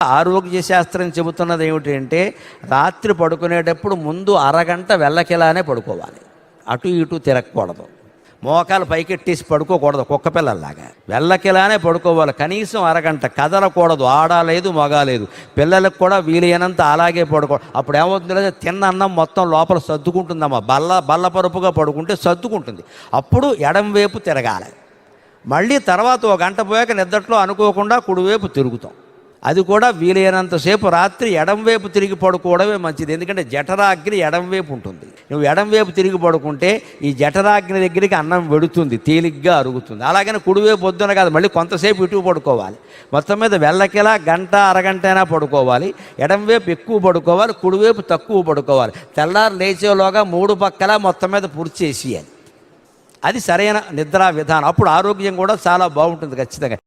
ఆరోగ్య శాస్త్రం చెబుతున్నది ఏమిటంటే రాత్రి పడుకునేటప్పుడు ముందు అరగంట వెళ్ళకిలానే పడుకోవాలి. అటు ఇటు తిరగకూడదు, మోకాలు పైకెట్టేసి పడుకోకూడదు, కుక్క పిల్లల్లాగా వెళ్ళకిలానే పడుకోవాలి. కనీసం అరగంట కదలకూడదు, ఆడలేదు మగాలేదు. పిల్లలకు కూడా వీలైనంత అలాగే పడుకోవడం. అప్పుడు ఏమవుతుందో తిన్న అన్నం మొత్తం లోపల సర్దుకుంటుందమ్మా. బల్ల పరుపుగా పడుకుంటే సర్దుకుంటుంది. అప్పుడు ఎడం వైపు తిరగాలి. మళ్ళీ తర్వాత ఒక గంట పోయాక నిద్రలో అనుకోకుండా కుడివైపు తిరుగుతాం. అది కూడా వీలైనంతసేపు రాత్రి ఎడంవైపు తిరిగి పడుకోవడమే మంచిది. ఎందుకంటే జఠరాగ్ని ఎడంవైపు ఉంటుంది. నువ్వు ఎడంవైపు తిరిగి పడుకుంటే ఈ జఠరాగ్ని దగ్గరికి అన్నం వెడుతుంది, తేలిగ్గా అరుగుతుంది. అలాగని కుడివైపు వద్దున కాదు, మళ్ళీ కొంతసేపు ఇటు పడుకోవాలి. మొత్తం మీద వెళ్ళకిలా గంట అరగంట అయినా పడుకోవాలి. ఎడంవైపు ఎక్కువ పడుకోవాలి, కుడివైపు తక్కువ పడుకోవాలి. తెల్లారు లేచేలోగా 3 పక్కల మొత్తం మీద పూర్తి చేసేయాలి. అది సరైన నిద్రా విధానం. అప్పుడు ఆరోగ్యం కూడా చాలా బాగుంటుంది ఖచ్చితంగా.